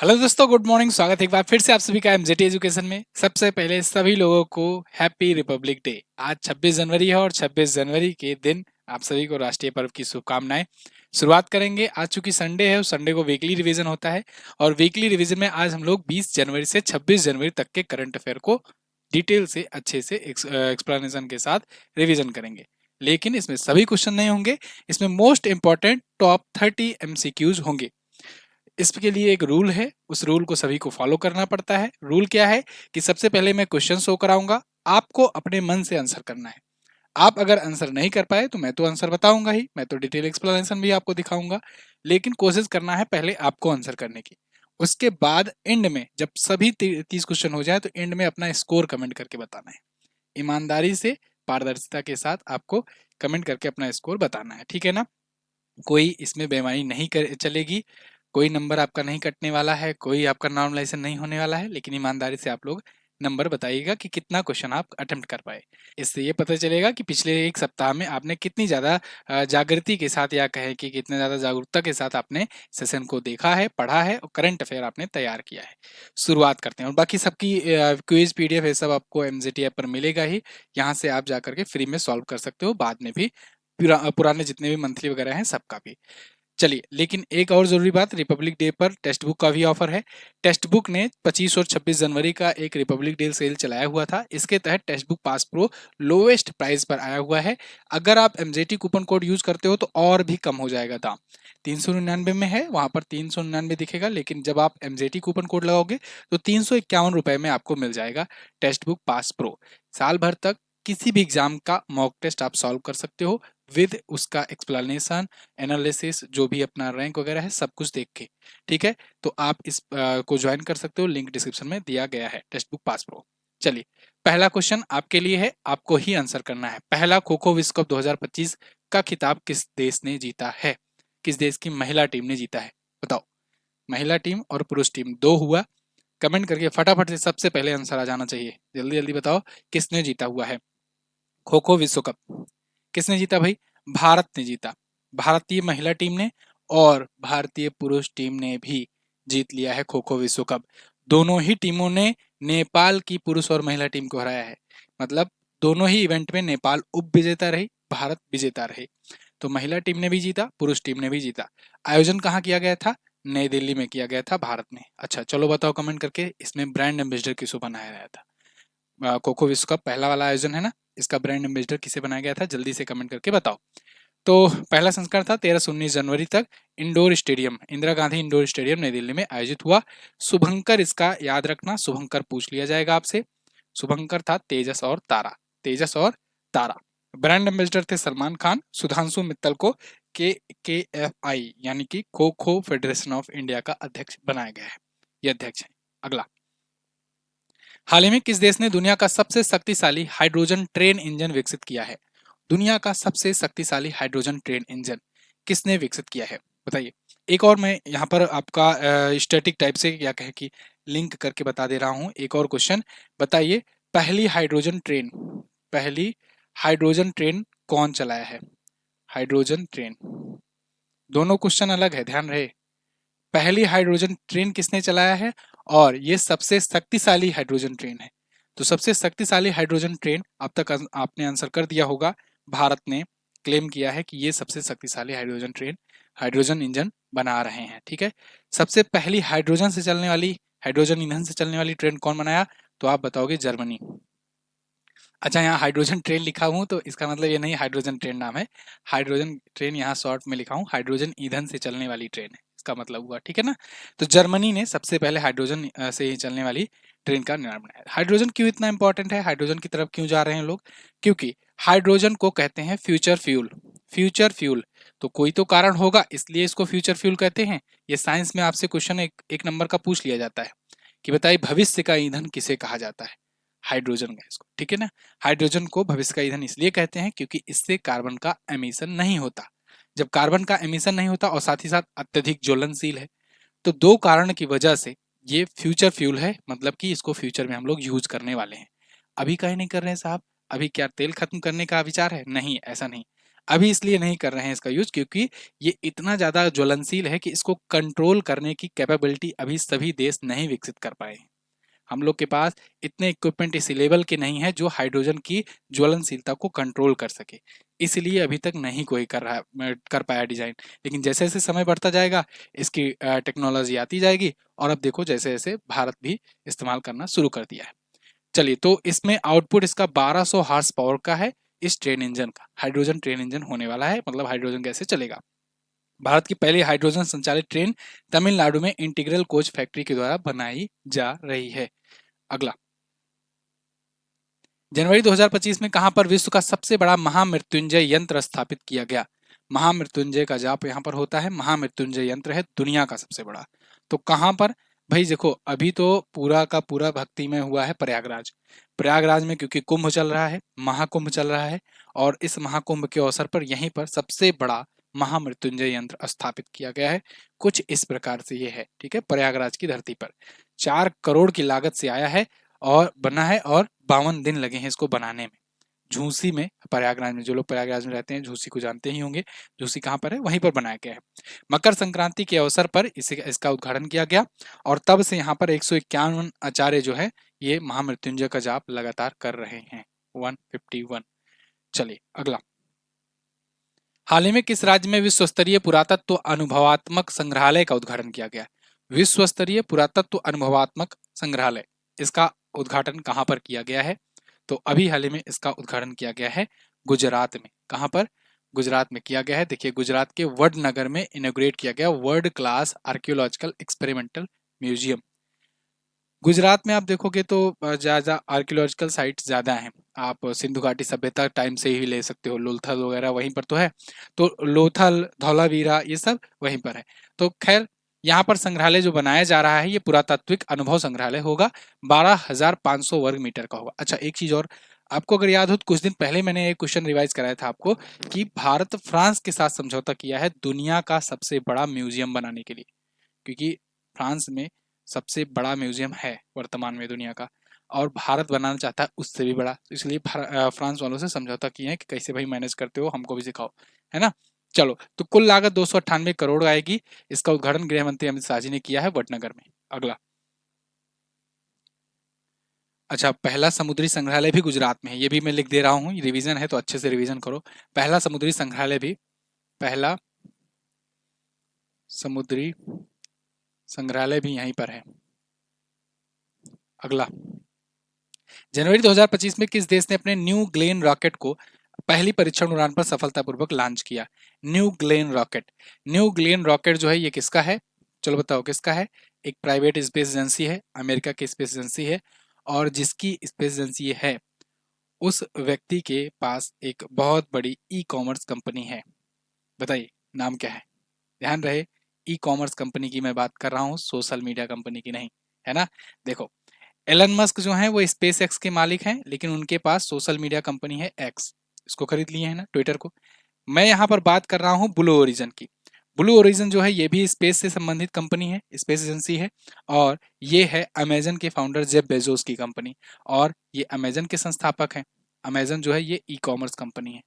Hello दोस्तों, good morning. स्वागत है एक बार फिर से आप सभी का एमजेटी एजुकेशन में। सबसे पहले सभी लोगों को हैप्पी रिपब्लिक डे। आज 26 जनवरी है और 26 जनवरी के दिन आप सभी को राष्ट्रीय पर्व की शुभकामनाएं। शुरुआत करेंगे। आज चूंकि संडे है, उस संडे को वीकली रिवीजन होता है और वीकली रिवीजन में आज हम लोग 20 जनवरी से 26 जनवरी तक के करंट अफेयर को डिटेल से अच्छे से एक्सप्लेनेशन के साथ रिवीजन करेंगे। लेकिन इसमें सभी क्वेश्चन नहीं होंगे, इसमें मोस्ट इंपॉर्टेंट टॉप 30 एमसीक्यूज होंगे। इसके लिए एक रूल है, उस रूल को सभी को फॉलो करना पड़ता है। रूल क्या है कि सबसे पहले मैं क्वेश्चन शो कराऊंगा, आपको अपने मन से आंसर करना है। आप अगर आंसर नहीं कर पाए तो मैं तो आंसर बताऊंगा ही, मैं तो डिटेल एक्सप्लेनेशन भी आपको दिखाऊंगा, लेकिन कोशिश करना है पहले आपको आंसर करने की। उसके बाद एंड में जब सभी 30 क्वेश्चन हो जाए तो एंड में अपना स्कोर कमेंट करके बताना है। ईमानदारी से, पारदर्शिता के साथ आपको कमेंट करके अपना स्कोर बताना है, ठीक है ना। कोई इसमें बेईमानी नहीं चलेगी, कोई नंबर आपका नहीं कटने वाला है, कोई आपका नॉर्मलाइजेशन नहीं होने वाला है, लेकिन ईमानदारी से आप लोग नंबर बताइएगा कि कितना क्वेश्चन आप अटेम्प्ट कर पाए। इससे ये पता चलेगा कि पिछले एक सप्ताह में आपने कितनी ज़्यादा जागृति के साथ, या कहें कि कितने ज़्यादा जागरूकता के साथ आपने सेशन को देखा है, पढ़ा है और करंट अफेयर आपने तैयार किया है। शुरुआत करते हैं। और बाकी सबकी क्विज पीडीएफ ये सब आपको एमजीटी ऐप पर मिलेगा ही, यहाँ से आप जाकर के फ्री में सॉल्व कर सकते हो, बाद में भी पुराने जितने भी मंथली वगैरह हैं सबका भी। चलिए, लेकिन एक और जरूरी बात, रिपब्लिक डे पर टेक्स्ट बुक का भी ऑफर है। टेक्स्ट बुक ने 25 और 26 जनवरी का एक रिपब्लिक डे सेल चलाया हुआ था। इसके तहत text book pass pro lowest price पर आया हुआ है। अगर आप एमजेटी कूपन कोड यूज करते हो तो और भी कम हो जाएगा दाम। 399 में है, वहां पर 399 दिखेगा, लेकिन जब आप एमजेटी कूपन कोड लगाओगे तो 351 रुपए में आपको मिल जाएगा टेक्स्ट बुक पास प्रो। साल भर तक किसी भी एग्जाम का मॉक टेस्ट आप सॉल्व कर सकते हो विद उसका एक्सप्लेनेशन, एनालिसिस, जो भी अपना रैंक वगैरह है सब कुछ देख के। ठीक है, तो आप इस को ज्वाइन कर सकते हो, लिंक डिस्क्रिप्शन में दिया गया है, टेक्स्ट बुक पास प्रो। चलिए, पहला क्वेश्चन आपके लिए है, आपको ही आंसर करना है। पहला खो खो विश्व कप 2025 का खिताब किस देश ने जीता है? किस देश की महिला टीम ने जीता है? बताओ। महिला टीम और पुरुष टीम दो हुआ। कमेंट करके फटाफट से सबसे पहले आंसर आ जाना चाहिए। जल्दी जल्दी बताओ किसने जीता हुआ है खो खो विश्व कप। किसने जीता भाई? भारत ने जीता। भारतीय महिला टीम ने और भारतीय पुरुष टीम ने भी जीत लिया है खो खो विश्व कप। दोनों ही टीमों ने नेपाल की पुरुष और महिला टीम को हराया है। मतलब दोनों ही इवेंट में नेपाल उप विजेता रही, भारत विजेता रहे। तो महिला टीम ने भी जीता, पुरुष टीम ने भी जीता। आयोजन कहाँ किया गया था? नई दिल्ली में किया गया था, भारत में। अच्छा चलो बताओ कमेंट करके, इसमें ब्रांड एम्बेसडर किसको बनाया गया था? खो खो विश्व कप पहला वाला आयोजन है ना, इसका ब्रांड एम्बेसडर किसे बनाया गया था? जल्दी से कमेंट करके बताओ। तो पहला संस्करण था 13 से 19 जनवरी तक indoor stadium, Indira Gandhi indoor stadium नई दिल्ली में आयोजित हुआ। शुभंकर, इसका याद रखना, शुभंकर पूछ लिया जाएगा आपसे। शुभंकर था तेजस और तारा। तेजस और तारा। ब्रांड एम्बेसडर थे सलमान खान। सुधांशु मित्तल को KKFI यानी कि kho kho federation of India का अध्यक्ष बनाया गया है। ये अध्यक्ष है। अगला, हाल ही में किस देश ने दुनिया का सबसे शक्तिशाली हाइड्रोजन ट्रेन इंजन विकसित किया है? दुनिया का सबसे शक्तिशाली हाइड्रोजन ट्रेन इंजन किसने विकसित किया है? बताइए। एक और मैं यहाँ पर आपका स्टैटिक टाइप से या कहे कि लिंक करके बता दे रहा हूँ। एक और क्वेश्चन बताइए, पहली हाइड्रोजन ट्रेन, पहली हाइड्रोजन ट्रेन कौन चलाया है? हाइड्रोजन ट्रेन, दोनों क्वेश्चन अलग है, ध्यान रहे। पहली हाइड्रोजन ट्रेन किसने चलाया है और ये सबसे शक्तिशाली हाइड्रोजन ट्रेन है। तो सबसे शक्तिशाली हाइड्रोजन ट्रेन अब तक आपने आंसर कर दिया होगा। भारत ने क्लेम किया है कि ये सबसे शक्तिशाली हाइड्रोजन ट्रेन, हाइड्रोजन इंजन बना रहे हैं। ठीक है, सबसे पहली हाइड्रोजन से चलने वाली, हाइड्रोजन ईंधन से चलने वाली ट्रेन कौन बनाया? तो आप बताओगे जर्मनी। अच्छा, यहाँ हाइड्रोजन ट्रेन लिखा हूँ तो इसका मतलब ये नहीं हाइड्रोजन ट्रेन नाम है। हाइड्रोजन ट्रेन यहाँ शॉर्ट में लिखा हूँ, हाइड्रोजन ईंधन से चलने वाली ट्रेन है इसका मतलब हुआ। ठीक है ना, तो जर्मनी ने सबसे पहले हाइड्रोजन से ही चलने वाली ट्रेन का निर्माण बनाया। हाइड्रोजन क्यों इतना इंपॉर्टेंट है, हाइड्रोजन की तरफ क्यों जा रहे हैं लोग? क्योंकि हाइड्रोजन को कहते हैं फ्यूचर फ्यूल। फ्यूचर फ्यूल, तो कोई तो कारण होगा इसलिए इसको फ्यूचर फ्यूल कहते हैं। ये साइंस में आपसे क्वेश्चन एक नंबर का पूछ लिया जाता है कि बताइए भविष्य का ईंधन किसे कहा जाता है? हाइड्रोजन गैस को। ठीक है ना, हाइड्रोजन को भविष्य का ईंधन इसलिए कहते हैं क्योंकि इससे कार्बन का एमिशन नहीं होता। जब कार्बन का एमिशन नहीं होता और साथ ही साथ अत्यधिक ज्वलनशील है, तो दो कारण की वजह से ये फ्यूचर फ्यूल है। मतलब कि इसको फ्यूचर में हम लोग यूज करने वाले हैं। अभी कहीं नहीं कर रहे हैं साहब, अभी क्या तेल खत्म करने का विचार है? नहीं, ऐसा नहीं। अभी इसलिए नहीं कर रहे हैं इसका यूज क्योंकि ये इतना ज़्यादा ज्वलनशील है कि इसको कंट्रोल करने की कैपेबिलिटी अभी सभी देश नहीं विकसित कर पाए हैं। हम लोग के पास इतने इक्विपमेंट इस लेवल के नहीं है जो हाइड्रोजन की ज्वलनशीलता को कंट्रोल कर सके, इसलिए अभी तक नहीं कोई कर पाया डिजाइन। लेकिन जैसे जैसे समय बढ़ता जाएगा इसकी टेक्नोलॉजी आती जाएगी, और अब देखो जैसे जैसे भारत भी इस्तेमाल करना शुरू कर दिया है। चलिए, तो इसमें आउटपुट इसका 1200 हार्स पावर का है। इस ट्रेन इंजन का हाइड्रोजन ट्रेन इंजन होने वाला है, मतलब हाइड्रोजन गैस से चलेगा। भारत की पहली हाइड्रोजन संचालित ट्रेन तमिलनाडु में इंटीग्रल कोच फैक्ट्री के द्वारा बनाई जा रही है। अगला, जनवरी 2025 में कहां पर विश्व का सबसे बड़ा महामृत्युंजय यंत्र स्थापित किया गया? महामृत्युंजय का जाप यहां पर होता है। महामृत्युंजय यंत्र है दुनिया का सबसे बड़ा। तो कहां पर? भाई देखो, अभी तो पूरा का पूरा भक्ति में हुआ है प्रयागराज। प्रयागराज में क्योंकि कुंभ चल रहा है, महाकुंभ चल रहा है, और इस महाकुंभ के अवसर पर यहीं पर सबसे बड़ा महामृत्युंजय यंत्र स्थापित किया गया है। कुछ इस प्रकार से ये है, ठीक है, प्रयागराज की धरती पर 4 करोड़ की लागत से आया है और बना है, और 52 दिन लगे हैं इसको बनाने में। झूसी में, प्रयागराज में, जो लोग प्रयागराज में रहते हैं झूसी को जानते ही होंगे। झूसी कहाँ पर है? वहीं पर बनाया गया है। मकर संक्रांति के अवसर पर इसका उद्घाटन किया गया, और तब से यहाँ पर 151 आचार्य जो है ये महामृत्युंजय का जाप लगातार कर रहे हैं। 151। चलिए अगला, हाल ही में किस राज्य में विश्व स्तरीय पुरातत्व अनुभवात्मक संग्रहालय का उद्घाटन किया गया? विश्व स्तरीय पुरातत्व अनुभवात्मक संग्रहालय, इसका उद्घाटन कहां पर किया गया है? तो अभी हाल ही में इसका उद्घाटन किया गया है गुजरात में। कहां पर? गुजरात में किया गया है। देखिए, गुजरात के वडनगर में इनोग्रेट किया गया world class archaeological experimental museum. Gujarat में आप देखोगे तो ज़्यादा आर्कियोलॉजिकल साइट्स ज़्यादा हैं। आप सिंधु घाटी सभ्यता टाइम से ही ले सकते हो, लोथल वगैरह वहीं पर तो है। तो लोथल, धौलावीरा, ये सब वहीं पर है। तो खैर, यहाँ पर संग्रहालय जो बनाया जा रहा है ये पुरातात्विक अनुभव संग्रहालय होगा। 12,500 वर्ग मीटर का होगा। अच्छा, एक चीज़ और, आपको अगर याद हो तो कुछ दिन पहले मैंने एक क्वेश्चन रिवाइज कराया था आपको कि भारत फ्रांस के साथ समझौता किया है दुनिया का सबसे बड़ा म्यूजियम बनाने के लिए, क्योंकि फ्रांस में सबसे बड़ा म्यूजियम है वर्तमान में दुनिया का, और भारत बनाना चाहता है उससे भी बड़ा। तो इसलिए फ्रांस वालों से समझौता किए हैं कि कैसे भाई मैनेज करते हो, हमको भी सिखाओ, है ना। चलो, तो कुल लागत 298 करोड़ आएगी। इसका उद्घाटन गृह मंत्री अमित शाह जी ने किया है वडनगर में। अगला, अच्छा, पहला समुद्री संग्रहालय भी गुजरात में है। ये भी मैं लिख दे रहा हूँ, रिवीजन है तो अच्छे से रिवीजन करो। पहला समुद्री संग्रहालय भी, पहला समुद्री संग्रहालय भी यहीं पर है। अगला, जनवरी 2025 में किस देश ने अपने न्यू ग्लेन रॉकेट को पहली परीक्षण उड़ान पर सफलतापूर्वक लॉन्च किया? New Glenn rocket, new Glenn rocket जो है ये किसका है? चलो बताओ किसका है। एक प्राइवेट स्पेस एजेंसी है, अमेरिका की स्पेस एजेंसी है, और जिसकी स्पेस एजेंसी है उस व्यक्ति के पास एक बहुत बड़ी ई कॉमर्स कंपनी है। बताइए नाम क्या है? ध्यान रहे, ई कॉमर्स कंपनी की मैं बात कर रहा हूँ, सोशल मीडिया कंपनी की नहीं, है ना। देखो, एलन मस्क जो है वो स्पेस एक्स के मालिक हैं, लेकिन उनके पास सोशल मीडिया कंपनी है एक्स, इसको खरीद लिए है ना, ट्विटर को। मैं यहाँ पर बात कर रहा हूँ ब्लू ओरिजन की। ब्लू ओरिजन जो है ये भी स्पेस से संबंधित कंपनी है, स्पेस एजेंसी है, और ये है अमेजन के फाउंडर जेफ बेजोस की कंपनी, और ये अमेजन के संस्थापक हैं। अमेजन जो है ये ई कॉमर्स कंपनी है,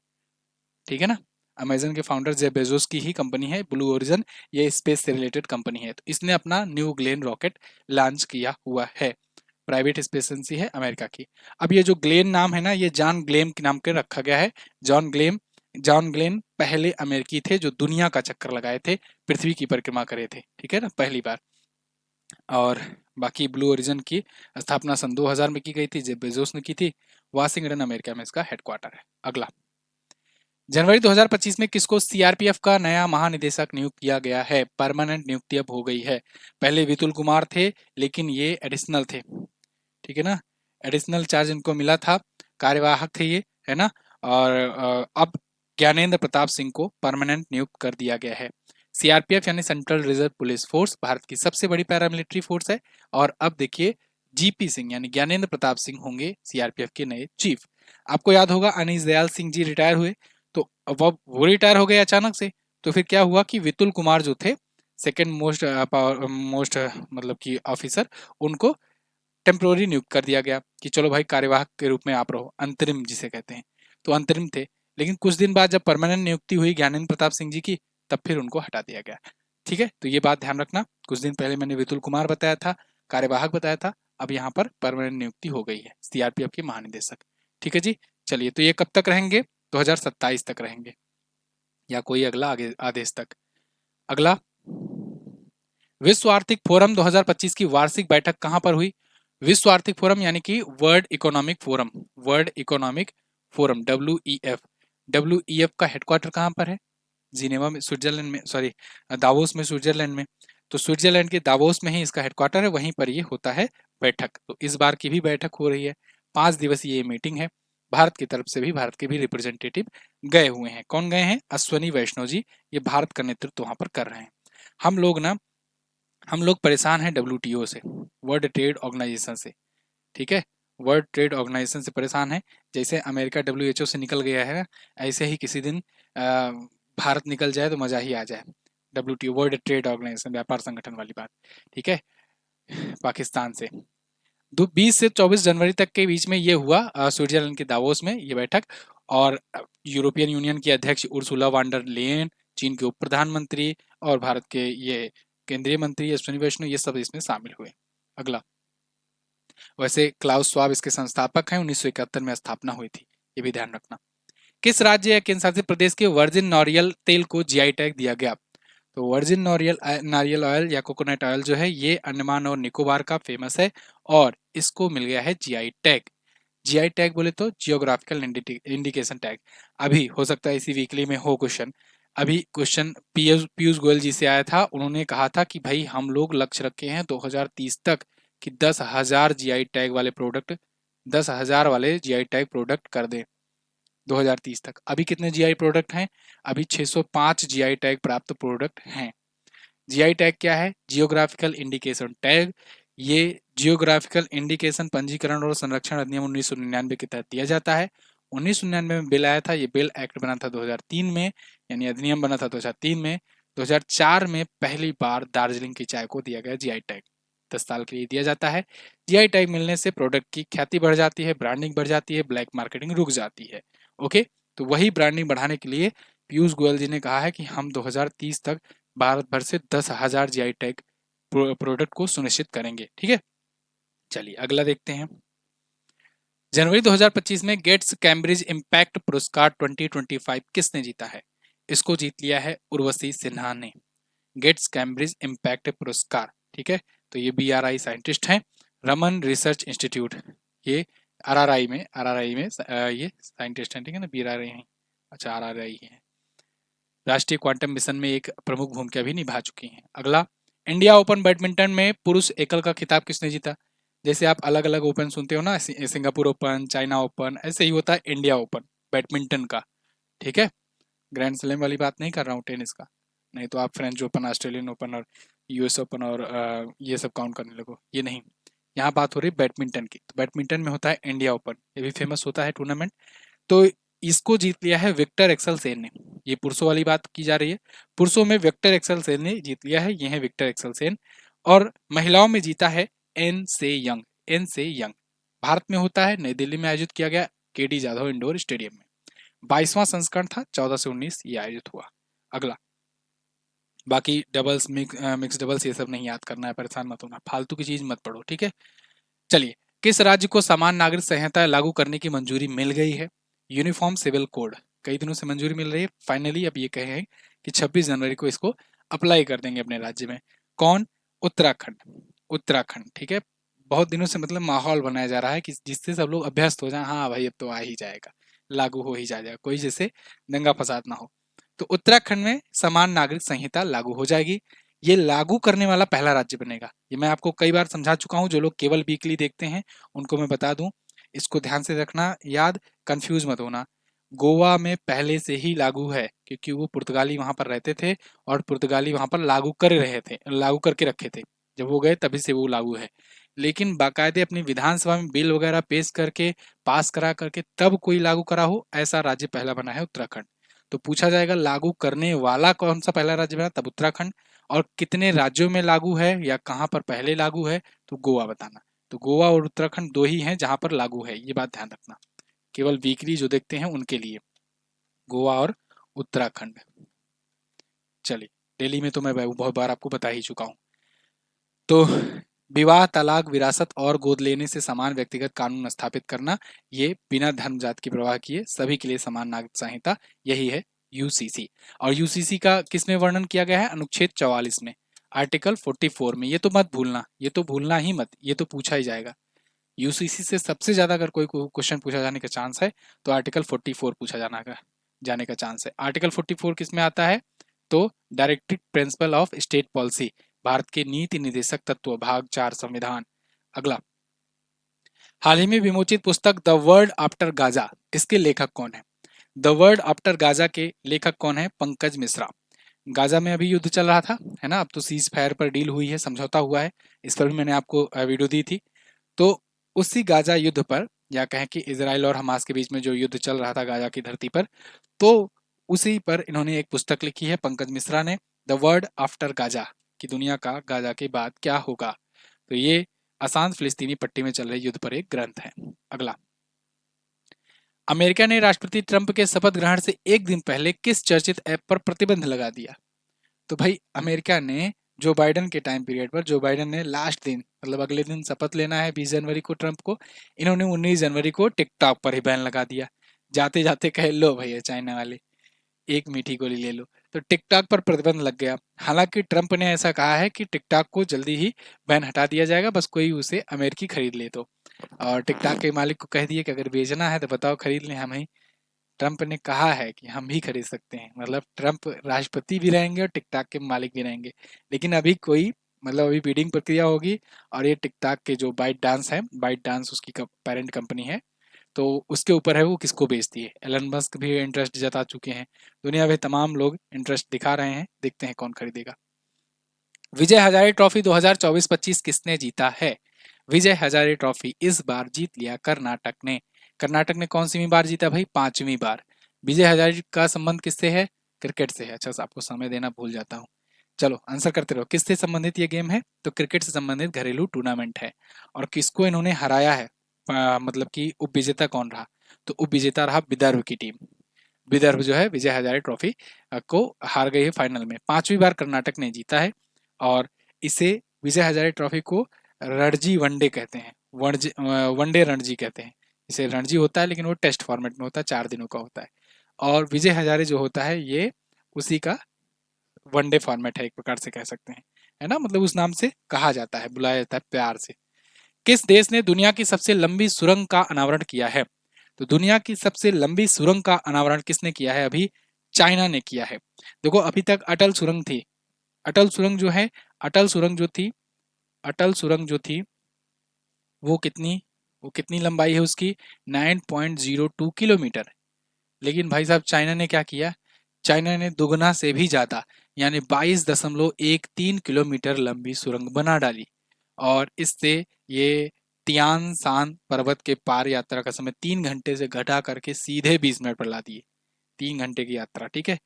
ठीक है ना। अमेजन के फाउंडर जेफ बेजोस की ही कंपनी है ब्लू ओरिजन, ये स्पेस से रिलेटेड कंपनी है। तो इसने अपना न्यू ग्लेन रॉकेट लॉन्च किया हुआ है, प्राइवेट स्पेस एजेंसी है अमेरिका की। अब ये जो ग्लेन नाम है ना, ये जॉन ग्लेन के नाम के रखा गया है। जॉन ग्लेन पहले अमेरिकी थे जो दुनिया का चक्कर लगाए थे, पृथ्वी की परिक्रमा करे थे, ठीक है ना, पहली बार। और बाकी ब्लू ओरिजन की स्थापना सन 2000 में की गई थी, जेफ बेजोस ने की थी। वाशिंगटन अमेरिका में इसका हेडक्वार्टर है। अगला, जनवरी 2025 में किसको सीआरपीएफ का नया महानिदेशक नियुक्त किया गया है? परमानेंट नियुक्ति अब हो गई है। पहले विपुल कुमार थे, लेकिन ये एडिशनल थे, ठीक है ना, एडिशनल चार्ज इनको मिला था, कार्यवाहक थे ये, है ना। और अब ज्ञानेंद्र प्रताप सिंह को परमानेंट नियुक्त कर दिया गया है। सीआरपीएफ यानी central reserve police force Bharat की सबसे बड़ी पैरामिलिट्री फोर्स है, और अब देखिए जीपी सिंह यानी ज्ञानेंद्र प्रताप सिंह होंगे सीआरपीएफ के नए चीफ। आपको याद होगा अनीश दयाल सिंह जी रिटायर हुए, तो अब वो रिटायर हो गए अचानक से, तो फिर क्या हुआ कि विपुल कुमार जो थे सेकेंड मोस्ट मोस्ट मतलब कि ऑफिसर, उनको टेम्प्रोरी नियुक्त कर दिया गया कि चलो भाई कार्यवाहक के रूप में आप रहो, अंतरिम जिसे कहते हैं। तो अंतरिम थे, लेकिन कुछ दिन बाद जब परमानेंट नियुक्ति हुई ज्ञानेंद्र प्रताप सिंह जी की, तब फिर उनको हटा दिया गया। ठीक है, तो ये बात ध्यान रखना। कुछ दिन पहले मैंने विपुल कुमार बताया था, कार्यवाहक बताया था, अब यहाँ पर परमानेंट नियुक्ति हो गई है, सीआरपीएफ के महानिदेशक। ठीक है जी, चलिए, तो ये कब तक रहेंगे? 2027 तक रहेंगे, या कोई अगला आगे आदेश तक। अगला, विश्व आर्थिक फोरम 2025 की वार्षिक बैठक कहां पर हुई? विश्व आर्थिक फोरम यानी कि world economic forum, world economic forum, W का हेडक्वार्टर कहां पर है? जिनेवा में, स्विट्जरलैंड में, सॉरी, दावोस में, स्विट्जरलैंड में। तो स्विट्जरलैंड के दावोस में ही इसका हेडक्वार्टर है, वहीं पर ये होता है बैठक। तो इस बार की भी बैठक हो रही है, 5 दिवसीय ये मीटिंग है। भारत की तरफ से भी, भारत के भी रिप्रेजेंटेटिव गए हुए हैं। कौन गए हैं? अश्वनी वैष्णव जी, ये भारत का नेतृत्व वहां पर कर रहे हैं। हम लोग परेशान हैं डब्ल्यूटीओ से, वर्ल्ड ट्रेड ऑर्गेनाइजेशन से। ठीक है, वर्ल्ड ट्रेड ऑर्गेनाइजेशन से परेशान है। जैसे अमेरिका डब्ल्यूएचओ से निकल गया है, ऐसे ही किसी दिन भारत निकल जाए तो मजा ही आ जाए। डब्ल्यूटीओ, वर्ल्ड ट्रेड ऑर्गेनाइजेशन, व्यापार संगठन वाली बात। ठीक है, पाकिस्तान से। 20 से 24 जनवरी तक के बीच में ये हुआ स्विट्जरलैंड के दावोस में ये बैठक। और यूरोपियन यूनियन की अध्यक्ष उर्सुला वांडर लेयन, चीन के उप प्रधानमंत्री और भारत के ये केंद्रीय मंत्री अश्विनी वैष्णव, ये सब इसमें शामिल हुए। अगला, वैसे क्लाउस श्वाब इसके संस्थापक हैं, 1971 में स्थापना हुई थी, ये भी ध्यान रखना। किस राज्य या केंद्र शासित प्रदेश के वर्जिन नारियल तेल को जीआई टैग दिया गया? तो वर्जिन नारियल ऑयल या कोकोनट ऑयल जो है, ये अंडमान और निकोबार का फेमस है और इसको मिल गया है जीआई टैग। जीआई टैग बोले तो जियोग्राफिकल इंडिकेशन टैग। अभी हो सकता है इसी वीकली में हो क्वेश्चन। अभी क्वेश्चन पीयूष गोयल जी से आया था, उन्होंने कहा था कि भाई हम लोग लक्ष्य रखे हैं 2030 तक कि 10,000 जीआई टैग वाले प्रोडक्ट, 10,000 वाले जीआई टैग प्रोडक्ट कर दें 2030 तक। अभी कितने जीआई प्रोडक्ट हैं? अभी 605 जीआई टैग प्राप्त प्रोडक्ट हैं। जीआई टैग क्या है? Geographical indication tag. ये जियोग्राफिकल इंडिकेशन पंजीकरण और संरक्षण अधिनियम 1999 के तहत दिया जाता है। 1999 में बिल आया था, ये बिल एक्ट बना था 2003 में, यानी अधिनियम बना था 2003 में। 2004 में पहली बार दार्जिलिंग की चाय को दिया गया जीआई टैग, 10 साल के लिए दिया जाता है। जीआई टैग मिलने से प्रोडक्ट की ख्याति बढ़ जाती है, ब्रांडिंग बढ़ जाती है, ब्लैक मार्केटिंग रुक जाती है। ओके, तो वही ब्रांडिंग बढ़ाने के लिए पीयूष गोयल जी ने कहा है कि हम 2030 तक भारत भर से 10,000 जीआई टैग प्रोडक्ट को सुनिश्चित करेंगे। ठीक है, चलिए अगला देखते हैं। जनवरी 2025 में गेट्स कैम्ब्रिज इम्पैक्ट पुरस्कार 2025 किसने जीता है? इसको जीत लिया है उर्वशी सिन्हा ने, गेट्स कैम्ब्रिज इम्पैक्ट पुरस्कार। ठीक है, तो ये बीआरआई साइंटिस्ट हैं, रमन रिसर्च इंस्टीट्यूट, ये आरआरआई में ये साइंटिस्ट हैं। ठीक है ना, बीआरआई हैं, अच्छा आरआरआई है। राष्ट्रीय क्वांटम मिशन में एक प्रमुख भूमिका भी निभा चुकी हैं। अगला, इंडिया ओपन बैडमिंटन में पुरुष एकल का खिताब किसने जीता? जैसे आप अलग अलग ओपन सुनते हो ना, सिंगापुर ओपन, चाइना ओपन, ऐसे ही होता है इंडिया ओपन बैडमिंटन का। ठीक है, ग्रैंड स्लैम वाली बात नहीं कर रहा हूँ टेनिस का, नहीं तो आप फ्रेंच ओपन, ऑस्ट्रेलियन ओपन और यूएस ओपन और ये सब काउंट करने लगो, ये नहीं। यहाँ बात हो रही बैडमिंटन की। तो बैडमिंटन में होता है इंडिया ओपन, ये भी फेमस होता है टूर्नामेंट। तो इसको जीत लिया है विक्टर एक्सल सेन ने। ये पुरुषों वाली बात की जा रही है, पुरुषों में विक्टर एक्सल सेन ने जीत लिया है, ये है विक्टर एक्सल सेन। और महिलाओं में जीता है एन से यंग, एन से यंग। भारत में होता है, नई दिल्ली में आयोजित किया गया केडी जाधव इंडोर स्टेडियम में। 22वां संस्करण था, 14 से 19 ये आयोजित हुआ। अगला, बाकी डबल्स, मिक्स डबल्स, ये सब नहीं याद करना है, परेशान मत होना, फालतू की चीज मत पढ़ो। ठीक है, चलिए, किस राज्य को समान नागरिक संहिता लागू करने की मंजूरी मिल गई है? यूनिफॉर्म सिविल कोड, कई दिनों से मंजूरी मिल रही है, फाइनली अब ये कहे हैं कि 26 जनवरी को इसको अप्लाई कर देंगे अपने राज्य में। कौन? उत्तराखंड, उत्तराखंड। ठीक है, बहुत दिनों से मतलब माहौल बनाया जा रहा है कि जिससे सब लोग अभ्यस्त हो जाए, हाँ भाई अब तो आ ही जाएगा, लागू हो ही जाएगा, कोई जैसे दंगा फसाद ना हो। तो उत्तराखंड में समान नागरिक संहिता लागू हो जाएगी। ये लागू करने वाला पहला राज्य बनेगा। ये मैं आपको कई बार समझा चुका हूँ, जो लोग केवल वीकली देखते हैं उनको मैं बता दूं, इसको ध्यान से रखना याद, कंफ्यूज मत होना। गोवा में पहले से ही लागू है, क्योंकि वो पुर्तगाली वहां पर रहते थे और पुर्तगाली वहां पर लागू कर रहे थे, लागू करके रखे थे, जब वो गए तभी से वो लागू है। लेकिन बाकायदे अपनी विधानसभा में बिल वगैरह पेश करके, पास करा करके तब कोई लागू करा हो, ऐसा राज्य पहला बना है उत्तराखंड। तो पूछा जाएगा लागू करने वाला कौन सा पहला राज्य बना, तब उत्तराखंड। और कितने राज्यों में लागू है या कहाँ पर पहले लागू है, तो गोवा बताना। तो गोवा और उत्तराखंड दो ही हैं जहां पर लागू है, ये बात ध्यान रखना, केवल वीकली जो देखते हैं उनके लिए। गोवा और उत्तराखंड। चलिए, दिल्ली में तो मैं बहुत बार आपको बता ही चुका हूँ। तो विवाह, तलाक, विरासत और गोद लेने से समान व्यक्तिगत कानून स्थापित करना, ये बिना धर्म जात की परवाह किए सभी के लिए समान नागरिक संहिता, यही है यूसीसी। और यूसीसी का किसमें वर्णन किया गया है? अनुच्छेद 44 में, आर्टिकल 44 में। ये तो मत भूलना, ये तो भूलना ही मत, ये तो पूछा ही जाएगा। यूसीसी से सबसे ज्यादा अगर कोई क्वेश्चन पूछा जाने का चांस है तो आर्टिकल 44 पूछा जाने का चांस है। आर्टिकल 44 किस में आता है? तो directive principle of state policy, Bharat के नीति निर्देशक तत्व, भाग 4 संविधान। अगला, हाल ही में विमोचित पुस्तक द वर्ल्ड आफ्टर गाजा, इसके लेखक कौन है? द वर्ल्ड आफ्टर गाजा के लेखक कौन है? पंकज मिश्रा। गाजा में अभी युद्ध चल रहा था, है ना? अब तो सीज फायर पर डील हुई है, समझौता हुआ है, इस पर भी मैंने आपको वीडियो दी थी। तो उसी गाजा युद्ध पर, या कहें कि इजराइल और हमास के बीच में जो युद्ध चल रहा था गाजा की धरती पर, तो उसी पर इन्होंने एक पुस्तक लिखी है पंकज मिश्रा ने, द वर्ल्ड आफ्टर गाजा, कि दुनिया का गाजा के बाद क्या होगा। तो ये अशांत फिलिस्तीनी पट्टी में चल रहे युद्ध पर एक ग्रंथ है। अगला, अमेरिका ने राष्ट्रपति ट्रंप के शपथ ग्रहण से एक दिन पहले किस चर्चित ऐप पर प्रतिबंध लगा दिया? तो भाई अमेरिका ने जो बाइडन के टाइम पीरियड पर, जो बाइडन ने लास्ट दिन, मतलब अगले दिन शपथ लेना है 20 जनवरी को ट्रंप को, इन्होंने 19 जनवरी को टिकटॉक पर ही बैन लगा दिया। जाते जाते कहे लो भैया चाइना वाले, एक मीठी गोली ले लो। तो टिकटॉक पर प्रतिबंध लग गया। हालांकि ट्रंप ने ऐसा कहा है कि टिकटॉक को जल्दी ही बैन हटा दिया जाएगा, बस कोई उसे अमेरिकी खरीद ले तो। और टिकटॉक के मालिक को कह दिए कि अगर बेचना है तो बताओ, खरीद लें हम ही। ट्रंप ने कहा है कि हम भी खरीद सकते हैं, मतलब ट्रंप राष्ट्रपति भी रहेंगे और टिकटॉक के मालिक भी रहेंगे। लेकिन अभी कोई, मतलब अभी बिडिंग प्रक्रिया होगी, और ये टिकटॉक के जो बाइट डांस है, बाइट डांस उसकी पेरेंट कंपनी है, तो उसके ऊपर है वो किसको बेचती है। एलन मस्क भी इंटरेस्ट जता चुके हैं, दुनिया में तमाम लोग इंटरेस्ट दिखा रहे हैं, देखते हैं कौन खरीदेगा। विजय हजारे ट्रॉफी 2024-25 किसने जीता है? विजय हजारे ट्रॉफी इस बार जीत लिया कर्नाटक ने। कर्नाटक ने कौन सी बार जीता भाई? 5वीं बार। विजय हजारे का संबंध किससे है? क्रिकेट से है। अच्छा, आपको समय देना भूल जाता हूँ। चलो आंसर करते रहो। किससे संबंधित ये गेम है? तो क्रिकेट से संबंधित घरेलू टूर्नामेंट है। और किसको इन्होंने हराया है? मतलब कि उपविजेता कौन रहा? तो उपविजेता रहा विदर्भ की टीम। विदर्भ जो है विजय हजारे ट्रॉफी को हार गई है फाइनल में। 5वीं बार कर्नाटक ने जीता है। और इसे, विजय हजारे ट्रॉफी को रणजी वनडे कहते हैं, वनडे रणजी कहते हैं। इसे रणजी होता है लेकिन वो टेस्ट फॉर्मेट में होता है, 4 दिनों का होता है। और विजय हजारे जो होता है ये उसी का वनडे फॉर्मेट है, एक प्रकार से कह सकते हैं, है ना? मतलब उस नाम से कहा जाता है, बुलाया जाता है प्यार से। किस देश ने दुनिया की सबसे लंबी सुरंग का अनावरण किया है? तो दुनिया की सबसे लंबी सुरंग का अनावरण किसने किया है? अभी चाइना ने किया है। देखो अभी तक अटल सुरंग थी, अटल सुरंग जो है, अटल सुरंग जो थी, अटल सुरंग जो थी वो कितनी, वो कितनी लंबाई है उसकी? 9.02 किलोमीटर। लेकिन भाई साहब चाइना ने क्या किया? चाइना ने दुगना से भी ज्यादा, यानी 22.13 किलोमीटर लंबी सुरंग बना डाली। और इससे ये तियान शान पर्वत के पार यात्रा का समय 3 घंटे से घटा करके सीधे 20 मिनट पर ला दिए। 3 घंटे की यात्रा, ठीक है।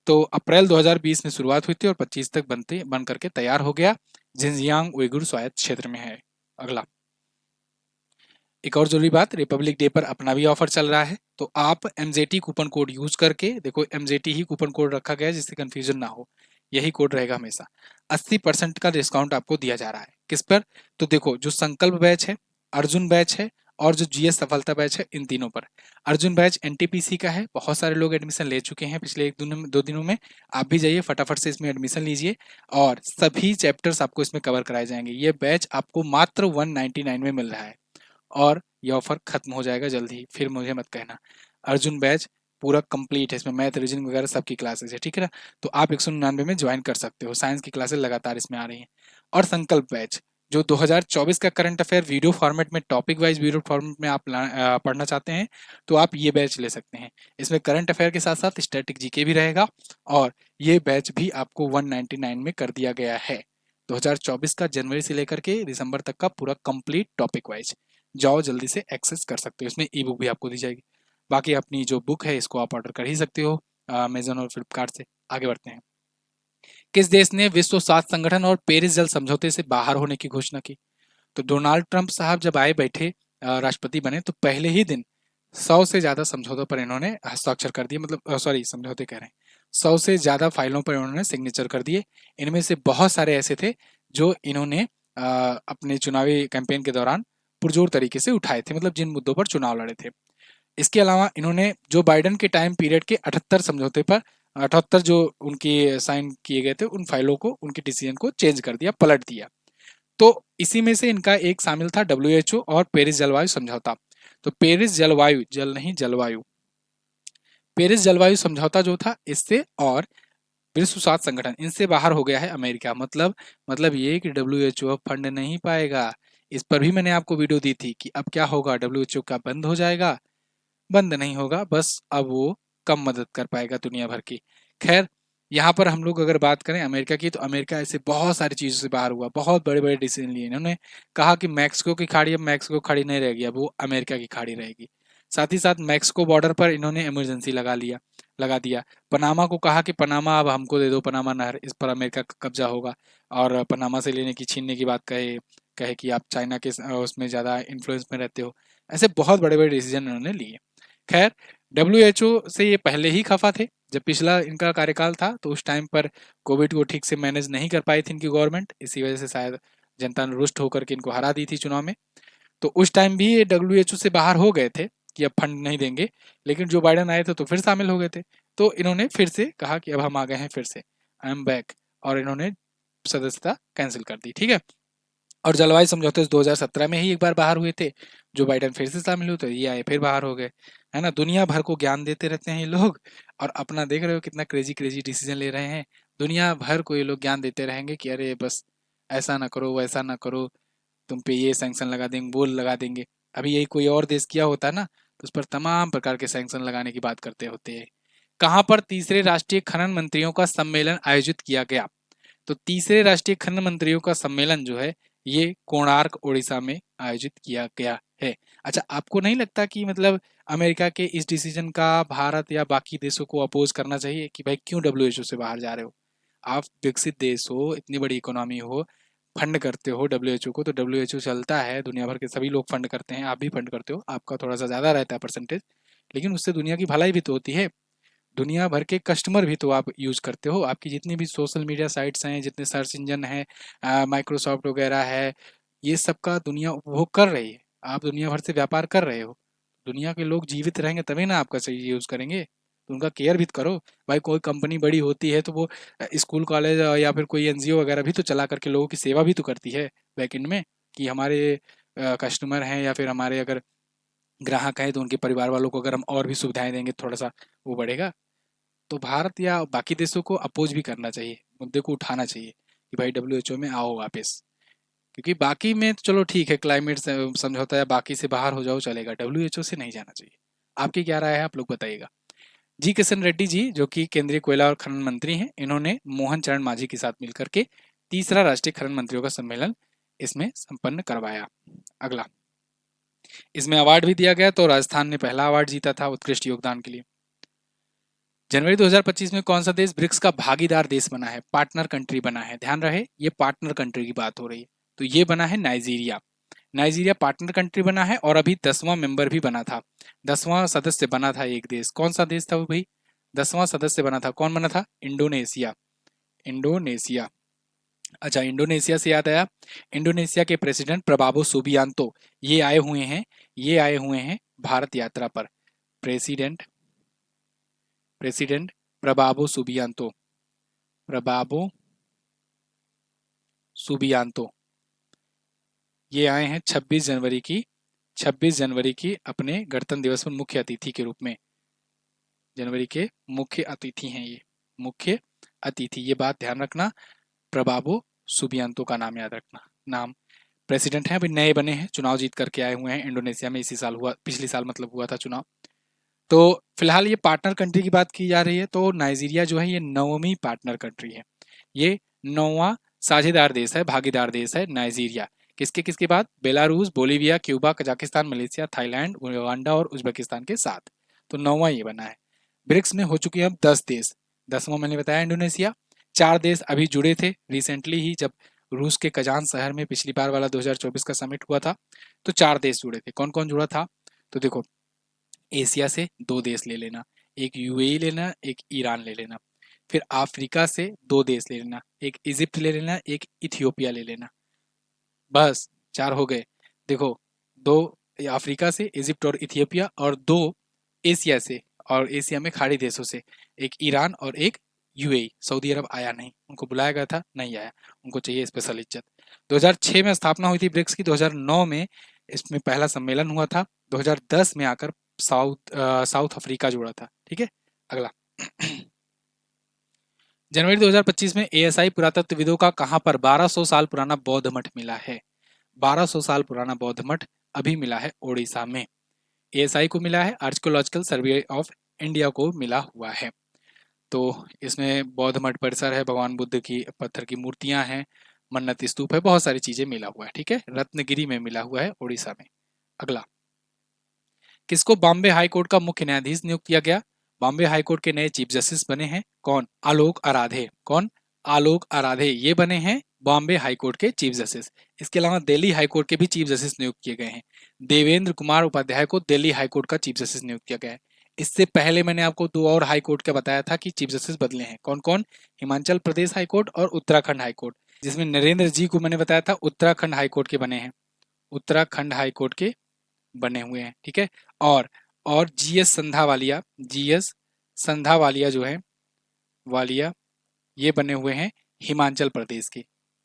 तो अप्रैल 2020 में शुरुआत हुई थी और 25 तक बन करके तैयार हो गया। जिनजियांग उइगुर स्वायत्त क्षेत्र में है। अगला, एक और जरूरी बात, रिपब्लिक डे पर अपना भी ऑफर चल रहा है, तो आप एमजेटी कूपन कोड यूज करके, देखो एमजेटी ही कूपन कोड रखा गया है जिससे कंफ्यूजन ना हो, यही कोड रहेगा हमेशा। 80% का डिस्काउंट आपको दिया जा रहा है। किस पर? तो देखो जो संकल्प बैच है, अर्जुन बैच है, और जो जीएस सफलता बैच है, इन तीनों पर। अर्जुन बैच एनटीपीसी का है, बहुत सारे लोग एडमिशन ले चुके हैं पिछले 1-2 दिनों में। आप भी जाइए फटाफट से इसमें एडमिशन लीजिए, और सभी चैप्टर्स आपको इसमें कवर कराए जाएंगे। ये बैच आपको मात्र 199 में मिल रहा है, और ये ऑफर खत्म हो जाएगा जल्द ही, फिर मुझे मत कहना। अर्जुन बैच पूरा कंप्लीट है, इसमें मैथ, रीजनिंग वगैरह सबकी क्लासेस है, ठीक है ना? तो आप 199 में ज्वाइन कर सकते हो, साइंस की क्लासेस लगातार इसमें आ रही हैं। और संकल्प बैच जो 2024 का करंट अफेयर वीडियो फॉर्मेट में, टॉपिक वाइज वीडियो फॉर्मेट में आप पढ़ना चाहते हैं, तो आप ये बैच ले सकते हैं। इसमें करंट अफेयर के साथ साथ स्टैटिक जीके भी रहेगा, और ये बैच भी आपको 199 में कर दिया गया है। 2024 का जनवरी से लेकर के दिसंबर तक का पूरा कंप्लीट टॉपिक वाइज, जाओ जल्दी से एक्सेस कर सकते हो। इसमें ई बुक भी आपको दी जाएगी। बाकी अपनी जो बुक है इसको आप ऑर्डर कर ही सकते हो अमेजोन और फ्लिपकार्ट से। आगे बढ़ते हैं। किस देश ने विश्व स्वास्थ्य संगठन और पेरिस जल समझौते से बाहर होने की घोषणा की? तो डोनाल्ड ट्रंप साहब जब आए बैठे, राष्ट्रपति बने, तो पहले ही दिन 100 से ज़्यादा समझौतों पर इन्होंने हस्ताक्षर कर दिए, मतलब सॉरी समझौते कह रहे हैं, 100 से ज़्यादा फाइलों पर इन्होंने सिग्नेचर कर दिए। इनमें से बहुत सारे ऐसे थे जो इन्होंने अपने चुनावी कैंपेन के दौरान पुरजोर तरीके से उठाए थे, मतलब जिन मुद्दों पर चुनाव लड़े थे। इसके अलावा इन्होंने जो बाइडेन के टाइम पीरियड के 78 समझौते पर 78 जो उनकी साइन किए गए थे उन फाइलों को, उनके डिसीजन को चेंज कर दिया, पलट दिया। तो इसी में से इनका एक शामिल था डब्ल्यूएचओ और पेरिस जलवायु समझौता। तो पेरिस जलवायु, जल नहीं जलवायु, पेरिस जलवायु समझौता जो था इससे और विश्व स्वास्थ्य संगठन इनसे बाहर हो गया है अमेरिका। मतलब ये कि डब्ल्यूएचओ अब फंड नहीं पाएगा। इस पर भी मैंने आपको वीडियो दी थी कि अब क्या होगा, डब्ल्यूएचओ का बंद हो जाएगा। बंद नहीं होगा, बस अब वो कम मदद कर पाएगा दुनिया भर की। खैर, यहाँ पर हम लोग अगर बात करें अमेरिका की, तो अमेरिका ऐसे बहुत सारी चीज़ों से बाहर हुआ, बहुत बड़े बड़े डिसीजन लिए इन्होंने। कहा कि मैक्सिको की खाड़ी अब मैक्सिको खाड़ी नहीं रहेगी, अब वो अमेरिका की खाड़ी रहेगी। साथ ही साथ मैक्सिको बॉर्डर पर इन्होंने इमरजेंसी लगा दिया। पनामा को कहा कि पनामा अब हमको दे दो, पनामा नहर, इस पर अमेरिका का कब्जा होगा। और पनामा से लेने की, छीनने की बात कहे कहे कि आप चाइना के उसमें ज़्यादा इन्फ्लुएंस में रहते हो। ऐसे बहुत बड़े बड़े डिसीजन इन्होंने लिए। खैर, डब्ल्यूएचओ से ये पहले ही खफा थे। जब पिछला इनका कार्यकाल था तो उस टाइम पर कोविड को ठीक से मैनेज नहीं कर पाई थी इनकी गवर्नमेंट, इसी वजह से शायद जनता ने रुष्ट होकर के इनको हरा दी थी चुनाव में। तो उस टाइम भी ये डब्ल्यूएचओ से बाहर हो गए थे कि अब फंड नहीं देंगे, लेकिन जो बाइडन आए थे तो फिर शामिल हो गए थे। तो इन्होंने फिर से कहा कि अब हम आ गए हैं फिर से, आई एम बैक, और इन्होंने सदस्यता कैंसिल कर दी। ठीक है। और जलवायु समझौते 2017 में ही एक बार बाहर हुए थे, जो बाइडन फिर से शामिल हुए तो ये आए फिर बाहर हो गए। है ना, दुनिया भर को ज्ञान देते रहते हैं ये लोग। और अपना देख रहे हो कितना क्रेजी क्रेजी डिसीजन ले रहे हैं। दुनिया भर को ये लोग ज्ञान देते रहेंगे कि अरे बस ऐसा ना करो, वैसा ना करो, तुम पे ये सैंक्शन लगा देंगे, वो लगा देंगे। अभी यही कोई और देश किया होता ना तो उस पर तमाम प्रकार के सैंक्शन लगाने की बात करते होते हैं। कहाँ पर तीसरे राष्ट्रीय खनन मंत्रियों का सम्मेलन आयोजित किया गया? तो तीसरे राष्ट्रीय खनन मंत्रियों का सम्मेलन जो है ये कोणार्क उड़ीसा में आयोजित किया गया है। अच्छा, आपको नहीं लगता कि मतलब अमेरिका के इस डिसीजन का भारत या बाकी देशों को अपोज करना चाहिए कि भाई क्यों डब्ल्यूएचओ से बाहर जा रहे हो? आप विकसित देश हो, इतनी बड़ी इकोनॉमी हो, फंड करते हो डब्ल्यूएचओ को, तो डब्ल्यूएचओ चलता है, दुनिया भर के सभी लोग फंड करते हैं, आप भी फंड करते हो, आपका थोड़ा सा ज़्यादा रहता है परसेंटेज, लेकिन उससे दुनिया की भलाई भी तो होती है। दुनिया भर के कस्टमर भी तो आप यूज़ करते हो। आपकी जितनी भी सोशल मीडिया साइट्स हैं, जितने सर्च इंजन हैं, माइक्रोसॉफ्ट वगैरह है, ये सब का दुनिया उपभोग कर रही है। आप दुनिया भर से व्यापार कर रहे हो। दुनिया के लोग जीवित रहेंगे तभी ना आपका सही यूज़ करेंगे। तो उनका केयर भी तो करो। भाई कोई कंपनी बड़ी होती है तो वो स्कूल कॉलेज या फिर कोई एनजीओ वगैरह भी तो चला करके लोगों की सेवा भी तो करती है बैकएंड में, कि हमारे कस्टमर हैं या फिर हमारे अगर ग्राहक हैं तो उनके परिवार वालों को अगर हम और भी सुविधाएं देंगे थोड़ा सा वो बढ़ेगा। तो भारत या बाकी देशों को अपोज भी करना चाहिए, मुद्दे को उठाना चाहिए कि भाई डब्ल्यूएचओ में आओ वापस। क्योंकि बाकी में तो चलो ठीक है, क्लाइमेट समझौता या बाकी से बाहर हो जाओ चलेगा, डब्ल्यूएचओ से नहीं जाना चाहिए। आपकी क्या राय है, आप लोग बताइएगा। जी किशन रेड्डी जी, जो कि केंद्रीय कोयला और खनन मंत्री हैं, इन्होंने मोहन चरण मांझी के साथ मिलकर के तीसरा राष्ट्रीय खनन मंत्रियों का सम्मेलन इसमें संपन्न करवाया। अगला, इसमें अवार्ड भी दिया गया, तो राजस्थान ने पहला अवार्ड जीता था उत्कृष्ट योगदान के लिए। जनवरी 2025 में कौन सा देश ब्रिक्स का भागीदार देश बना है, पार्टनर कंट्री बना है? ध्यान रहे ये पार्टनर कंट्री की बात हो रही है। तो ये बना है नाइजीरिया। नाइजीरिया पार्टनर कंट्री बना है और अभी 10वां मेंबर भी बना था, 10वां सदस्य बना था एक देश। कौन सा देश था वो भाई? 10वां सदस्य बना था, कौन बना था? इंडोनेशिया। इंडोनेशिया। अच्छा, इंडोनेशिया से याद आया, इंडोनेशिया के प्रेसिडेंट प्रबाबो सुबियांतो ये आए हुए हैं, ये आए हुए हैं भारत यात्रा पर। प्रेसिडेंट प्रेसिडेंट प्रबाबो सुबियांतो, प्रबाबो सुबियांतो ये आए हैं 26 जनवरी की अपने गणतंत्र दिवस पर मुख्य अतिथि के रूप में। जनवरी के मुख्य अतिथि हैं ये, मुख्य अतिथि, ये बात ध्यान रखना। प्रबाबो सुबियांतो का नाम याद रखना। नाम प्रेसिडेंट हैं, अभी नए बने हैं, चुनाव जीत करके आए हुए हैं इंडोनेशिया में, इसी साल हुआ, पिछले साल मतलब हुआ था चुनाव। तो फिलहाल ये पार्टनर कंट्री की बात की जा रही है, तो नाइजीरिया जो है ये 9वीं पार्टनर कंट्री है। ये 9वां साझेदार देश है, भागीदार देश है नाइजीरिया। किसके किसके बाद? Belarus, Bolivia, Cuba, Kazakhstan, Malaysia, Thailand, Uganda और उज्बेकिस्तान के साथ। तो 9वां ये बना है। ब्रिक्स में हो चुके हैं अब 10 देश। 10वां मैंने बताया इंडोनेशिया। 4 देश अभी जुड़े थे रिसेंटली ही, जब रूस के कजान शहर में पिछली बार वाला 2024 का समिट हुआ था, तो 4 देश जुड़े थे। कौन कौन जुड़ा था? तो देखो, एशिया से 2 देश ले लेना, एक यूएई लेना, एक ईरान ले लेना। फिर अफ्रीका से 2 देश ले लेना, एक इजिप्ट ले लेना, एक इथियोपिया ले लेना। बस 4 हो गए। देखो, 2 अफ्रीका से, इजिप्ट और इथियोपिया, और 2 एशिया से, और एशिया में खाड़ी देशों से, एक ईरान और एक यूएई। सऊदी अरब आया नहीं, उनको बुलाया गया था, नहीं आया, उनको चाहिए स्पेशल इज्जत। 2006 में स्थापना हुई थी ब्रिक्स की, 2009 में इसमें पहला सम्मेलन हुआ था, 2010 में आकर साउथ अफ्रीका जुड़ा था। ठीक है, अगला। जनवरी 2025 में एएसआई पुरातत्वविदों का कहां पर 1200 साल पुराना बौद्ध मठ मिला है? 1200 साल पुराना बौद्ध मठ अभी मिला है ओडिशा में। एएसआई को मिला है, आर्कियोलॉजिकल सर्वे ऑफ इंडिया को मिला हुआ है। तो इसमें बौद्ध मठ परिसर है, भगवान बुद्ध की पत्थर की मूर्तियां हैं, मन्नत स्तूप है, बहुत सारी चीजें मिला हुआ है। ठीक है, रत्नगिरी में मिला हुआ है, ओडिशा में। अगला, किसको बॉम्बे हाई कोर्ट का मुख्य न्यायाधीश नियुक्त किया गया? बॉम्बे हाई कोर्ट के नए चीफ जस्टिस बने हैं कौन? आलोक आराधे। कौन? आलोक आराधे, ये बने हैं बॉम्बे हाई कोर्ट के चीफ जस्टिस। इसके अलावा दिल्ली हाई कोर्ट के भी चीफ जस्टिस नियुक्त किए गए हैं। देवेंद्र कुमार उपाध्याय को दिल्ली हाई कोर्ट का चीफ जस्टिस नियुक्त किया गया है। इससे पहले मैंने आपको 2 और हाई कोर्ट का बताया था कि चीफ जस्टिस बदले हैं, कौन कौन? हिमाचल प्रदेश हाई कोर्ट और उत्तराखंड हाई कोर्ट, जिसमें नरेंद्र जी को मैंने बताया था उत्तराखंड हाई कोर्ट के बने हैं, उत्तराखंड हाई कोर्ट के बने हुए हैं। ठीक है, और जीएस संधावालिया, जीएस संधावालिया जो है, वालिया, ये बने हुए हैं हिमाचल प्रदेश के।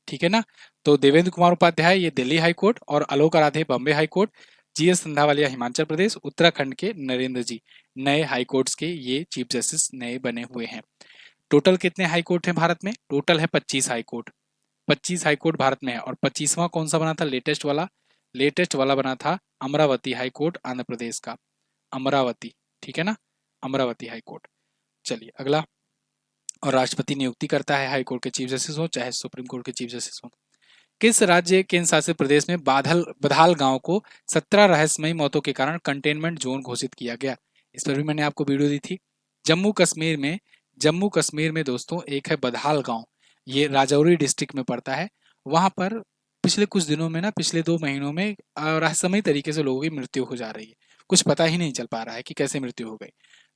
ठीक है ना, तो देवेंद्र कुमार उपाध्याय ये दिल्ली हाई कोर्ट, और Alok Aradhe Bombay high court, GS Sandhawalia Himachal Pradesh, Uttarakhand के नरेंद्र जी नए हाई कोर्ट्स के ये चीफ जस्टिस नए बने हुए हैं। टोटल कितने हाई कोर्ट हैं भारत में? टोटल है 25 high court. 25 high court Bharat में है, और 25वां कौन सा बना था? लेटेस्ट वाला, लेटेस्ट वाला बना था अमरावती हाई कोर्ट, आंध्र प्रदेश का, अमरावती। ठीक है ना, अमरावती हाई कोर्ट। चलिए अगला, और राष्ट्रपति नियुक्ति करता है हाई कोर्ट के चीफ जस्टिस हो चाहे सुप्रीम कोर्ट के चीफ जस्टिस हो। किस राज्य केंद्र शासित प्रदेश में बधाल गांव को 17 रहस्यमयी मौतों के कारण कंटेनमेंट जोन घोषित किया गया? इस पर भी मैंने आपको वीडियो दी थी। जम्मू कश्मीर में, जम्मू कश्मीर में दोस्तों एक है बधाल गांव, ये राजौरी डिस्ट्रिक्ट में पड़ता है। वहां पर पिछले कुछ दिनों में ना, पिछले 2 महीनों में रहस्यमयी तरीके से लोगों की मृत्यु हो जा रही है। कुछ पता ही नहीं चल पा रहा है कि कैसे मृत्यु हो गई।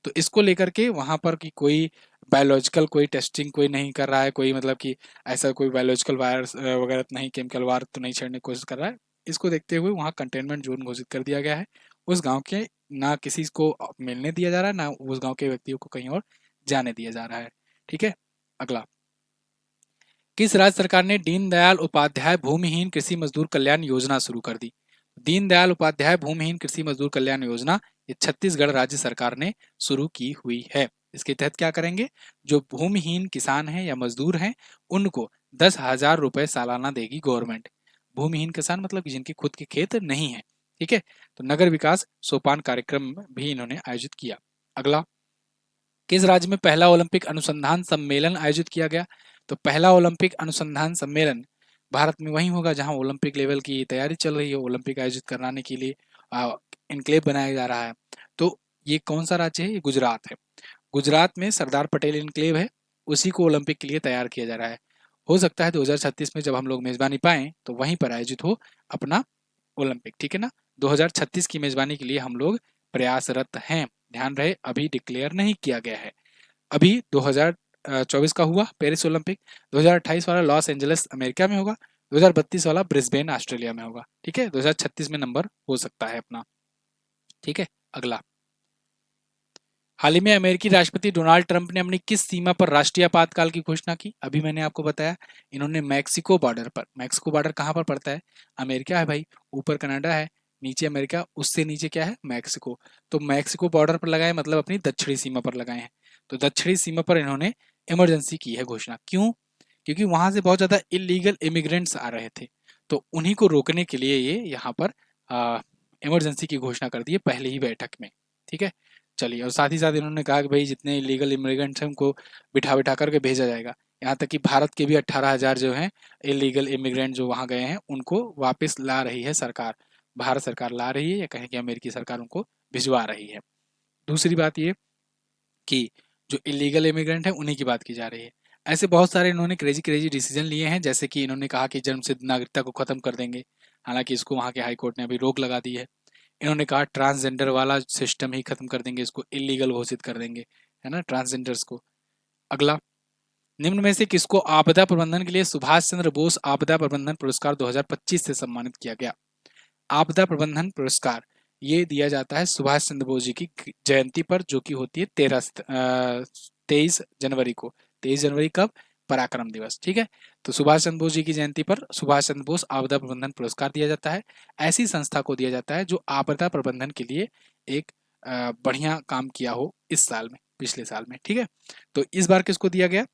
तो इसको लेकर के वहां पर की कोई बायोलॉजिकल कोई टेस्टिंग कोई नहीं कर रहा है, कोई मतलब कि ऐसा कोई बायोलॉजिकल वायरस वगैरह तो नहीं, केमिकल वार तो नहीं छेड़ने की कोशिश कर रहा है। इसको देखते हुए वहाँ कंटेनमेंट जोन घोषित कर दिया गया है। उस गांव के ना किसी को मिलने दिया जा रहा है, ना उस गांव के व्यक्तियों को कहीं और जाने दिया जा रहा है। ठीक है, अगला, किस राज्य सरकार ने दीनदयाल उपाध्याय भूमिहीन कृषि मजदूर कल्याण योजना शुरू कर दी? दीनदयाल उपाध्याय भूमिहीन कृषि मजदूर कल्याण योजना ये छत्तीसगढ़ राज्य सरकार ने शुरू की हुई है। इसके तहत क्या करेंगे? जो भूमिहीन किसान हैं या मजदूर हैं, उनको 10,000 रुपए सालाना देगी गवर्नमेंट। भूमिहीन किसान मतलब कि जिनके खुद के खेत नहीं है। ठीक है, तो नगर विकास सोपान कार्यक्रम भी इन्होंने आयोजित किया। अगला, किस राज्य में पहला ओलंपिक अनुसंधान सम्मेलन आयोजित किया गया? तो पहला ओलंपिक अनुसंधान सम्मेलन भारत में वहीं होगा जहां ओलंपिक लेवल की तैयारी चल रही है, ओलंपिक आयोजित कराने के लिए इनक्लेव बनाया जा रहा है। तो ये कौन सा राज्य है? ये गुजरात है। गुजरात में सरदार पटेल इनक्लेव है, उसी को ओलंपिक के लिए तैयार किया जा रहा है। हो सकता है 2036 में जब हम लोग मेजबानी पाएं तो वहीं पर आयोजित हो अपना ओलंपिक। ठीक है ना, 2036 की मेजबानी के लिए हम लोग प्रयासरत हैं। ध्यान रहे, अभी डिक्लेयर नहीं किया गया है। अभी 2024 का हुआ पेरिस ओलंपिक, 2028 वाला लॉस एंजलिस अमेरिका में होगा, 2032 वाला ब्रिस्बेन ऑस्ट्रेलिया में होगा। ठीक है, 2036 में नंबर हो सकता है अपना। ठीक है, अगला, हाल ही में अमेरिकी राष्ट्रपति डोनाल्ड ट्रंप ने अपनी किस सीमा पर राष्ट्रीय आपातकाल की घोषणा की? अभी मैंने आपको बताया, इन्होंने मैक्सिको बॉर्डर पर, मैक्सिको बॉर्डर कहाँ पर पड़ता है? अमेरिका है भाई, ऊपर कनाडा है, नीचे अमेरिका, उससे नीचे क्या है? मैक्सिको। तो मैक्सिको बॉर्डर पर लगाए, मतलब अपनी दक्षिणी सीमा पर लगाए हैं। तो दक्षिणी सीमा पर इन्होंने इमरजेंसी की है घोषणा। क्यों? क्योंकि वहां से बहुत ज्यादा इलीगल इमिग्रेंट्स आ रहे थे, तो उन्हीं को रोकने के लिए ये यहाँ पर इमरजेंसी की घोषणा कर दी है पहले ही बैठक में। ठीक है, चलिए, और साथ ही साथ इन्होंने कहा कि भाई जितने इलीगल इमिग्रेंट्स हैं उनको बिठा बिठा करके भेजा जाएगा। यहाँ तक कि भारत के भी 18,000 जो हैं इलीगल इमिग्रेंट जो वहाँ गए हैं उनको वापस ला रही है सरकार, भारत सरकार ला रही है, या कहें कि अमेरिकी सरकार उनको भिजवा रही है। दूसरी बात ये कि जो इलीगल इमिग्रेंट है उन्हीं की बात की जा रही है। ऐसे बहुत सारे इन्होंने क्रेजी क्रेजी डिसीजन लिए हैं, जैसे कि इन्होंने कहा कि जन्मसिद्ध नागरिकता को खत्म कर देंगे, हालांकि इसको वहाँ के हाई कोर्ट ने अभी रोक लगा दी है। इन्होंने कहा ट्रांसजेंडर वाला सिस्टम ही खत्म कर देंगे, इसको इलीगल घोषित कर देंगे, है ना, ट्रांसजेंडर्स को। अगला, निम्न में से किसको आपदा प्रबंधन के लिए सुभाष चंद्र बोस आपदा प्रबंधन पुरस्कार 2025 से सम्मानित किया गया? आपदा प्रबंधन पुरस्कार ये दिया जाता है सुभाष चंद्र बोस जी की जयंती पर, जो कि होती है 23 जनवरी को। 23 जनवरी कब? पराक्रम दिवस, ठीक है। तो सुभाष चंद्र बोस जी की जयंती पर सुभाष चंद्र बोस आपदा प्रबंधन पुरस्कार दिया जाता है। ऐसी संस्था को दिया जाता है जो आपदा प्रबंधन के लिए एक बढ़िया काम किया हो इस साल में, पिछले साल में, ठीक है। तो इस बार किसको दिया गया?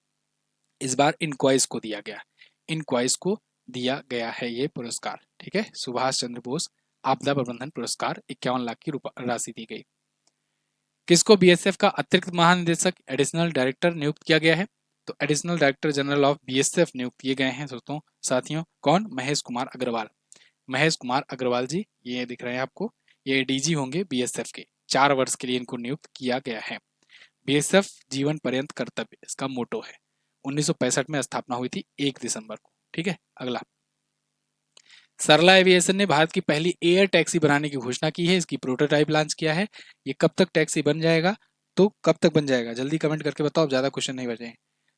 इस बार इनक्वाइस को दिया गया, इनक्वाइस को दिया गया है ये पुरस्कार, ठीक है। सुभाष चंद्र बोस आपदा प्रबंधन पुरस्कार 51 लाख की राशि दी गई। किसको बीएसएफ का अतिरिक्त महानिदेशक एडिशनल डायरेक्टर नियुक्त किया गया है? तो additional director general of BSF नियुक्त किए गए हैं दोस्तों, साथियों। कौन? महेश कुमार अग्रवाल। महेश कुमार अग्रवाल जी, ये दिख रहे हैं आपको, ये डीजी होंगे बीएसएफ के। 4 वर्ष के लिए इनको नियुक्त किया गया है। बीएसएफ जीवन पर्यंत कर्तव्य इसका मोटो है। 1965 में स्थापना हुई थी 1 दिसंबर को, ठीक है। अगला, सरला एविएशन ने भारत की पहली एयर टैक्सी बनाने की घोषणा की है, इसकी प्रोटोटाइप लॉन्च किया है। ये कब तक टैक्सी बन जाएगा? तो कब तक बन जाएगा? जल्दी कमेंट करके बताओ, ज्यादा क्वेश्चन नहीं बचे हैं।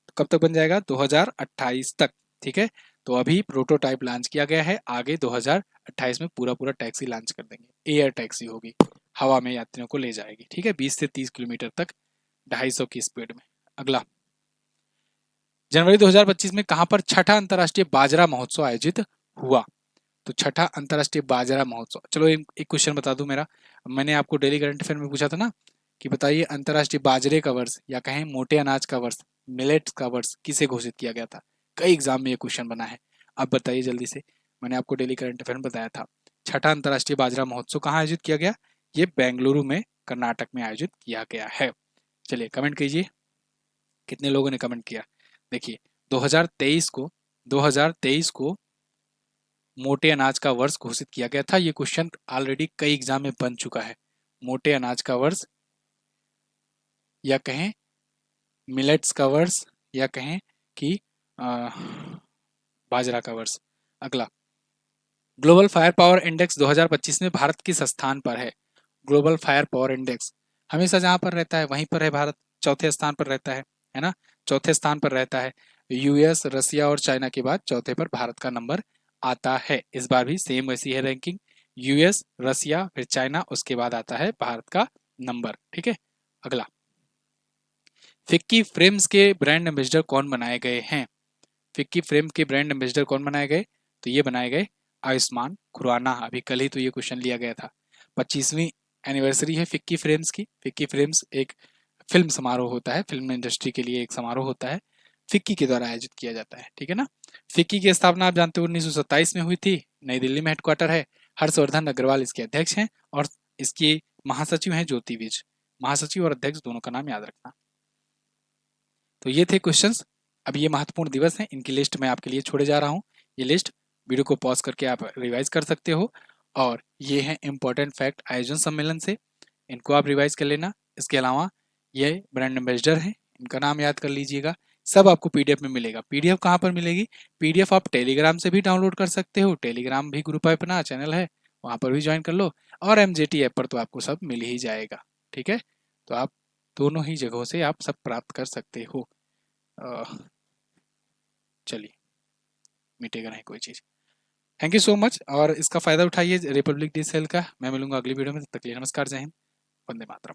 तो कब तक बन जाएगा? 2028 तक, ठीक है। तो अभी प्रोटोटाइप लॉन्च किया गया है, आगे 2028 में पूरा पूरा टैक्सी लॉन्च कर देंगे। एयर टैक्सी होगी, हवा में यात्रियों को ले जाएगी, ठीक है, 20 से 30 किलोमीटर तक 250 की स्पीड में। अगला, जनवरी 2025 में कहां पर छठा अंतर्राष्ट्रीय बाजरा महोत्सव आयोजित हुआ? तो छठा अंतर्राष्ट्रीय बाजरा महोत्सव, चलो एक क्वेश्चन बता दूं मेरा, मैंने आपको डेली करंट अफेयर में पूछा था ना कि बताइए अंतर्राष्ट्रीय बाजरे का वर्ष या कहें मोटे अनाज का वर्ष, मिलेट्स का वर्ष किसे घोषित किया गया था? कई एग्जाम में ये क्वेश्चन बना है, अब बताइए जल्दी से। मैंने आपको डेली करंट अफेयर में बताया था, छठा अंतर्राष्ट्रीय बाजरा महोत्सव कहाँ आयोजित किया गया? ये बेंगलुरु में, कर्नाटक में आयोजित किया गया है। चलिए कमेंट कीजिए, कितने लोगों ने कमेंट किया। देखिए 2023 को मोटे अनाज का वर्ष घोषित किया गया था। ये क्वेश्चन ऑलरेडी कई एग्जाम में बन चुका है। मोटे अनाज का वर्ष या कहें मिलेट्स का वर्ष या कहें कि बाजरा का वर्ष। अगला, ग्लोबल फायर पावर इंडेक्स 2025 में भारत किस स्थान पर है? ग्लोबल फायर पावर इंडेक्स हमेशा जहां पर रहता है वहीं पर है भारत, चौथे स्थान पर रहता है ना, चौथे स्थान पर रहता है। यूएस, रसिया और चाइना के बाद चौथे पर भारत का नंबर आता है। इस बार भी सेम वैसी है रैंकिंग, यूएस, रसिया, फिर चाइना, उसके बाद आता है भारत का नंबर, ठीक है। अगला, फिक्की फ्रेम्स के ब्रांड एम्बेसडर कौन बनाए गए हैं? फिक्की फ्रेम के ब्रांड एम्बेसडर कौन बनाए गए? तो ये बनाए गए आयुष्मान खुराना। अभी कल ही तो ये क्वेश्चन लिया गया था। 25वीं एनिवर्सरी है फिक्की फ्रेम्स की। फिक्की फ्रेम्स एक फिल्म समारोह होता है, फिल्म इंडस्ट्री के लिए एक समारोह होता है, फिक्की के द्वारा आयोजित किया जाता है, ठीक है ना। फिक्की की स्थापना आप जानते हो 1927 में हुई थी, नई दिल्ली में हेडक्वार्टर है। हर्षवर्धन अग्रवाल इसके अध्यक्ष हैं और इसकी महासचिव हैं ज्योति विज। महासचिव और अध्यक्ष दोनों का नाम याद रखना। तो ये थे क्वेश्चंस। अब ये महत्वपूर्ण दिवस हैं, इनकी लिस्ट मैं आपके लिए छोड़े जा रहा हूँ। ये लिस्ट वीडियो को पॉज करके आप रिवाइज कर सकते हो, और ये है इंपॉर्टेंट फैक्ट आयोजन सम्मेलन से, इनको आप रिवाइज कर लेना। इसके अलावा ये ब्रांड एम्बेसडर हैं, इनका नाम याद कर लीजिएगा। सब आपको पीडीएफ में मिलेगा। पीडीएफ कहाँ पर मिलेगी? पीडीएफ आप टेलीग्राम से भी डाउनलोड कर सकते हो, टेलीग्राम भी ग्रुप है अपना, चैनल है, वहाँ पर भी ज्वाइन कर लो, और एमजेटी ऐप पर तो आपको सब मिल ही जाएगा, ठीक है। तो आप दोनों ही जगहों से आप सब प्राप्त कर सकते हो। चलिए, मिटेगा नहीं कोई चीज़। थैंक यू सो मच, और इसका फ़ायदा उठाइए रिपब्लिक डे सेल का। मैं मिलूंगा अगली वीडियो में, तब तक के लिए नमस्कार, जय हिंद, वंदे मातरम।